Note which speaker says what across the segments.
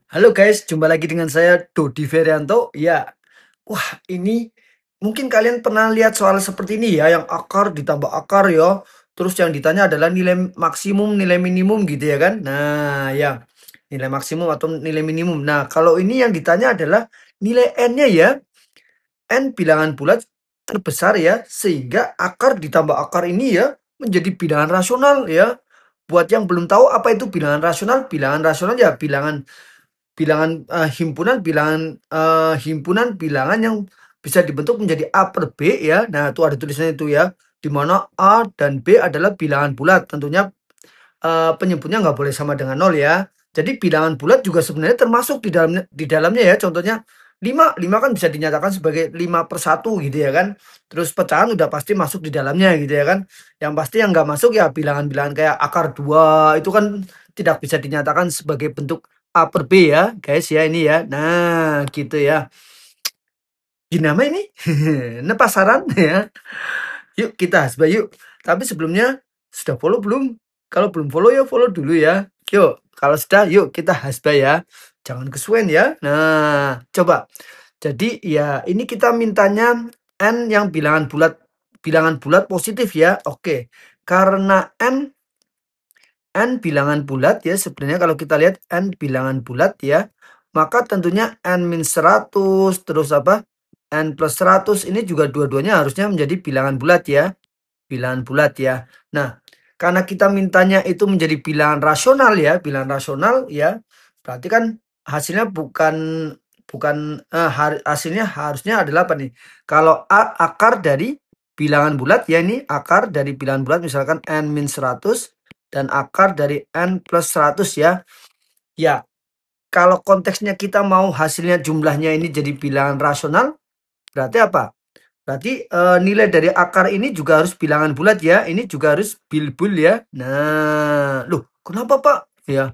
Speaker 1: Halo guys, jumpa lagi dengan saya Dodi Ferianto. Ya, wah ini mungkin kalian pernah lihat soal seperti ini ya, yang akar ditambah akar ya. Terus yang ditanya adalah nilai maksimum, nilai minimum gitu ya kan. Nah ya, nilai maksimum atau nilai minimum. Nah kalau ini yang ditanya adalah nilai n-nya ya. N bilangan bulat terbesar ya, sehingga akar ditambah akar ini ya menjadi bilangan rasional ya. Buat yang belum tahu apa itu bilangan rasional ya bilangan bilangan himpunan bilangan yang bisa dibentuk menjadi A per B ya. Nah, itu ada tulisannya itu ya. Di mana A dan B adalah bilangan bulat. Tentunya penyebutnya nggak boleh sama dengan nol ya. Jadi bilangan bulat juga sebenarnya termasuk di dalamnya ya. Contohnya 5 kan bisa dinyatakan sebagai 5/1 gitu ya kan. Terus pecahan udah pasti masuk di dalamnya gitu ya kan. Yang pasti yang nggak masuk ya bilangan-bilangan kayak akar 2 itu kan tidak bisa dinyatakan sebagai bentuk A per B ya guys ya ini ya. Nah gitu ya. Gimana ini? Penasaran ya. Yuk kita hasbah yuk. Tapi sebelumnya sudah follow belum? Kalau belum follow ya follow dulu ya. Yuk, kalau sudah yuk kita hasbah ya. Jangan kesuwen ya. Nah, coba. Jadi ya ini kita mintanya n yang bilangan bulat positif ya. Oke. Karena n bilangan bulat ya, sebenarnya kalau kita lihat n bilangan bulat ya, maka tentunya n-100 terus apa? N+100 ini juga dua-duanya harusnya menjadi bilangan bulat ya. Bilangan bulat ya. Nah, karena kita mintanya itu menjadi bilangan rasional ya, bilangan rasional ya. Berarti kan hasilnya bukan bukan hasilnya harusnya adalah apa nih? Kalau A akar dari bilangan bulat ya, ini akar dari bilangan bulat misalkan n-100 dan akar dari n+100 ya. Ya, kalau konteksnya kita mau hasilnya jumlahnya ini jadi bilangan rasional, berarti apa? Berarti nilai dari akar ini juga harus bilangan bulat ya. Ini juga harus bilbul ya. Nah, loh, kenapa Pak? Ya,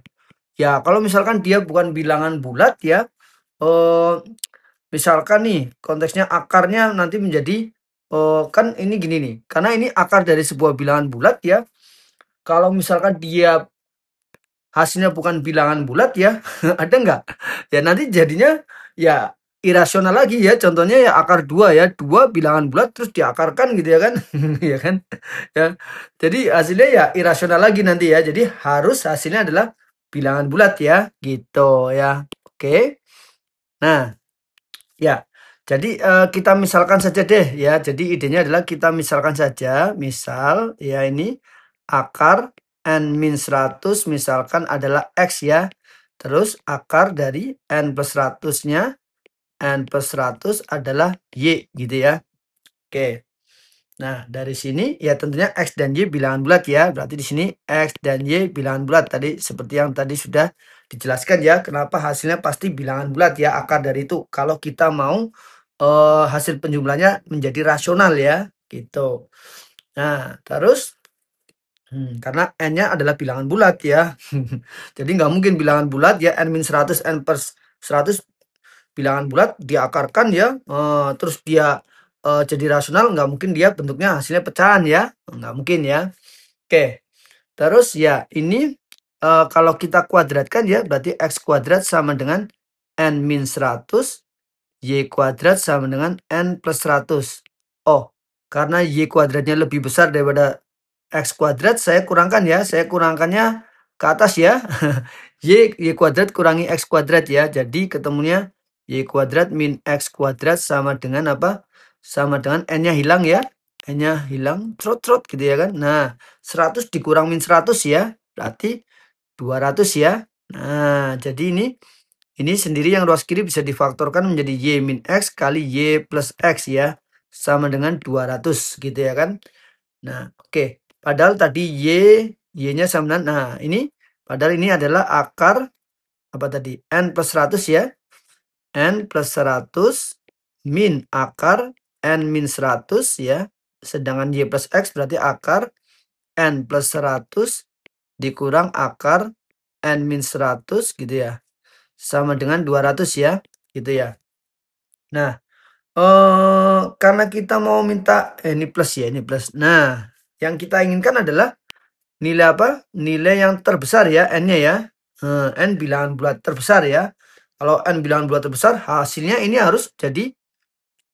Speaker 1: ya kalau misalkan dia bukan bilangan bulat ya, eh misalkan nih konteksnya akarnya nanti menjadi kan ini gini nih. Karena ini akar dari sebuah bilangan bulat ya. Kalau misalkan dia hasilnya bukan bilangan bulat ya, ada nggak? Ya nanti jadinya ya irasional lagi ya. Contohnya ya akar 2 ya, 2 bilangan bulat terus diakarkan gitu ya kan. Ya kan? Ya. Jadi hasilnya ya irasional lagi nanti ya. Jadi harus hasilnya adalah bilangan bulat ya, gitu ya. Oke. Nah, ya. Jadi kita misalkan saja deh ya. Jadi idenya adalah kita misalkan saja, misal ya ini akar n-100 misalkan adalah x ya. Terus akar dari n+100-nya n+100 adalah y gitu ya. Oke. Nah, dari sini ya tentunya x dan y bilangan bulat ya. Berarti di sini x dan y bilangan bulat tadi seperti yang tadi sudah dijelaskan ya. Kenapa hasilnya pasti bilangan bulat ya akar dari itu. Kalau kita mau hasil penjumlahnya menjadi rasional ya, gitu. Nah, terus karena n-nya adalah bilangan bulat ya. Jadi nggak mungkin bilangan bulat ya n-100 n+100 bilangan bulat diakarkan ya, terus dia jadi rasional, nggak mungkin dia bentuknya hasilnya pecahan ya, nggak mungkin ya. Oke, terus ya ini kalau kita kuadratkan ya berarti x kuadrat sama dengan n-100, y kuadrat sama dengan n+100. Oh, karena y kuadratnya lebih besar daripada x kuadrat, saya kurangkan ya, saya kurangkannya ke atas ya. Y kuadrat kurangi x kuadrat ya, jadi ketemunya y kuadrat min x kuadrat sama dengan apa? Sama dengan n-nya hilang ya. N-nya hilang, trot-trot gitu ya kan. Nah, 100 dikurang min 100 ya, berarti 200 ya. Nah, jadi ini sendiri yang ruas kiri bisa difaktorkan menjadi y min x kali y plus x ya. Sama dengan 200 gitu ya kan. Nah, oke. Padahal tadi y-nya sama dengan, nah ini, padahal ini adalah akar, apa tadi, n+100 ya. n+100 min akar n-100 ya. Sedangkan y plus x berarti akar n+100 dikurang akar n-100 gitu ya. Sama dengan 200 ya, gitu ya. Nah, karena kita mau minta ini plus ya, ini plus. Nah, yang kita inginkan adalah nilai apa? Nilai yang terbesar ya, n-nya ya. N bilangan bulat terbesar ya. Kalau N bilangan bulat terbesar, hasilnya ini harus jadi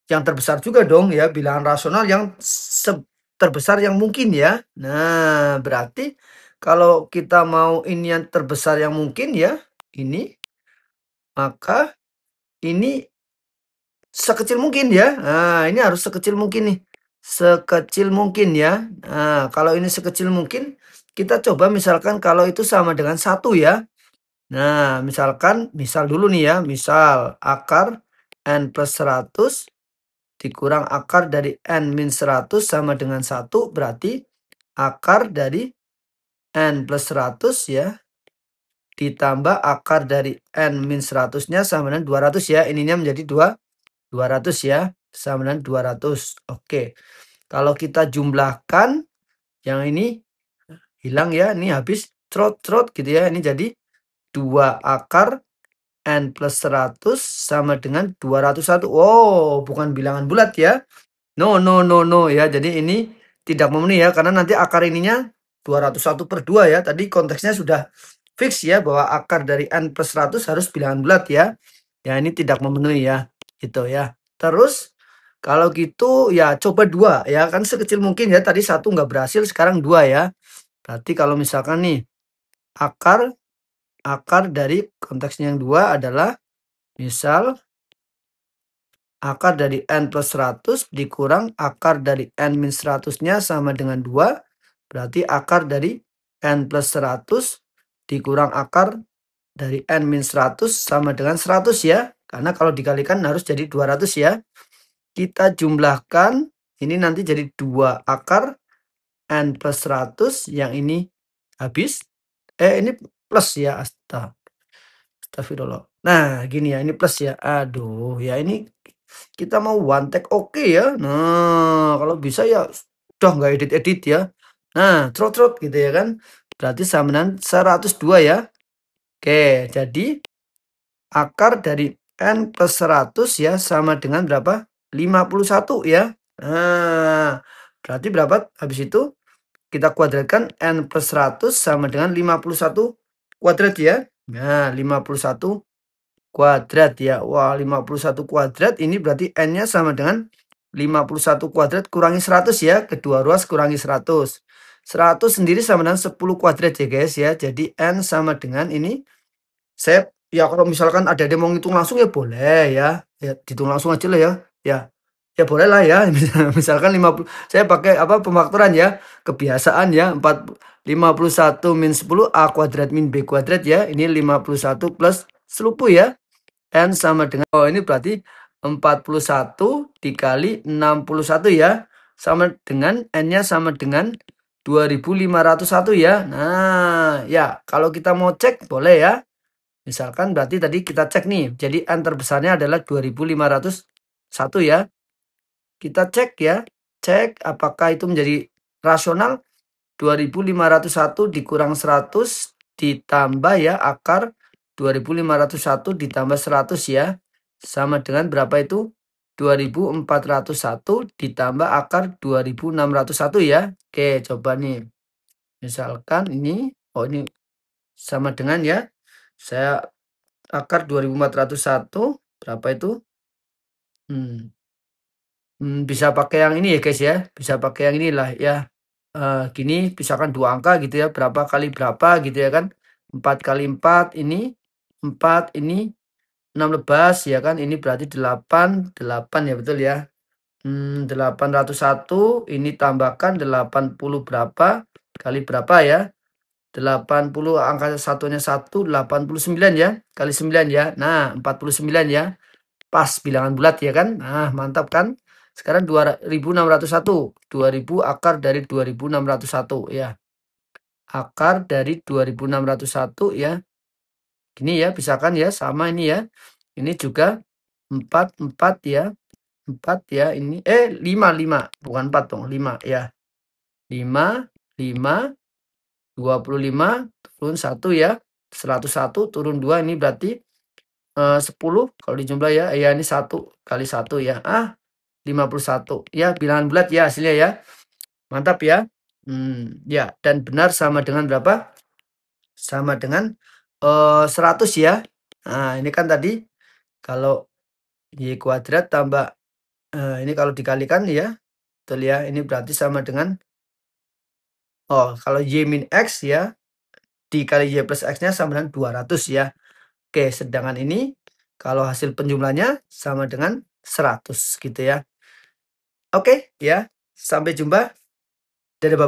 Speaker 1: yang terbesar juga dong ya, bilangan rasional yang terbesar yang mungkin ya. Nah, berarti kalau kita mau ini yang terbesar yang mungkin ya, ini, maka ini sekecil mungkin ya. Nah, ini harus sekecil mungkin nih. Sekecil mungkin ya. Nah, kalau ini sekecil mungkin, kita coba misalkan kalau itu sama dengan 1 ya. Nah, misal dulu nih ya, misal akar N plus 100 dikurang akar dari N min 100 sama dengan 1, berarti akar dari N plus 100 ya, ditambah akar dari N min 100-nya sama dengan 200 ya, ininya menjadi 200 ya, sama dengan 200. Oke, kalau kita jumlahkan, yang ini hilang ya, ini habis trot-trot gitu ya, ini jadi 2 akar N plus 100 sama dengan 201. Oh, bukan bilangan bulat ya. No, no, no, no ya. Jadi ini tidak memenuhi ya, karena nanti akar ininya 201/2 ya. Tadi konteksnya sudah fix ya, bahwa akar dari N plus 100 harus bilangan bulat ya. Ya, ini tidak memenuhi ya, gitu ya. Terus kalau gitu ya coba 2 ya, kan sekecil mungkin ya, tadi 1 nggak berhasil, sekarang 2 ya. Berarti kalau misalkan nih akar dari konteksnya yang 2 adalah misal akar dari N plus 100 dikurang akar dari N min 100-nya sama dengan 2. Berarti akar dari N plus 100 dikurang akar dari N min 100 sama dengan 100 ya. Karena kalau dikalikan harus jadi 200 ya. Kita jumlahkan, ini nanti jadi 2 akar N plus 100, yang ini habis. Ini plus ya, astagfirullah. Nah, gini ya, ini plus ya. Aduh, ya ini kita mau one take oke ya. Nah, kalau bisa ya udah nggak edit-edit ya. Nah, trot-trot gitu ya kan. Berarti sama dengan 102 ya. Oke, jadi akar dari N plus 100 ya sama dengan berapa? 51 ya. Nah, berarti berapa habis itu? Kita kuadratkan N plus 100 sama dengan 51 kuadrat ya. Nah, 51 kuadrat ya. Wah, 51 kuadrat ini berarti N-nya sama dengan 51 kuadrat kurangi 100 ya. Kedua ruas kurangi 100. 100 sendiri sama dengan 10 kuadrat ya guys ya. Jadi N sama dengan ini. Saya ya kalau misalkan ada yang mau ngitung langsung ya boleh ya. Ya dihitung langsung aja lah ya. Ya. Ya boleh lah ya. Misalkan 50, saya pakai apa pemakturan ya. Kebiasaan ya. 51 min 10 A kuadrat min B kuadrat ya. Ini 51 plus selupu ya. N sama dengan, oh ini berarti 41 dikali 61 ya. Sama dengan N-nya sama dengan 2501 ya. Nah, ya kalau kita mau cek boleh ya. Misalkan berarti tadi kita cek nih. Jadi N terbesarnya adalah 2501 ya. Kita cek ya. Cek apakah itu menjadi rasional. 2501 dikurang 100 ditambah ya akar 2501 ditambah 100 ya. Sama dengan berapa itu? 2401 ditambah akar 2601 ya. Oke, coba nih. Misalkan ini, oh ini sama dengan ya. Saya akar 2401 berapa itu? Bisa pakai yang ini ya guys ya. Bisa pakai yang inilah ya. Gini misalkan 2 angka gitu ya, berapa kali berapa gitu ya kan. 4 kali 4 ini 4, ini 6 lebas ya kan, ini berarti 8 ya betul ya. 801 ini tambahkan 80 berapa kali berapa ya. 80 angka satunya 1, 89 ya, kali 9 ya. Nah, 49 ya. Pas bilangan bulat ya kan. Nah, mantap kan. Sekarang 2601. 2000 akar dari 2601 ya. Akar dari 2601 ya. Ini ya, pisahkan ya, sama ini ya. Ini juga 4 ya. 4 ya, ini 5 bukan 4 dong, 5 ya. 5 25 turun 1 ya. 101 turun 2, ini berarti 10 kalau dijumlah ya. Ya ini 1 kali 1 ya. 51 ya, bilangan bulat ya hasilnya ya. Mantap ya. Ya, dan benar sama dengan berapa? Sama dengan 100 ya. Nah, ini kan tadi kalau Y kuadrat tambah, ini kalau dikalikan ya, betul ya, ini berarti sama dengan kalau Y min X ya, dikali Y plus X-nya sama dengan 200 ya. Oke, sedangkan ini kalau hasil penjumlahnya sama dengan 100 gitu ya. Oke, ya. Sampai jumpa. Dadah.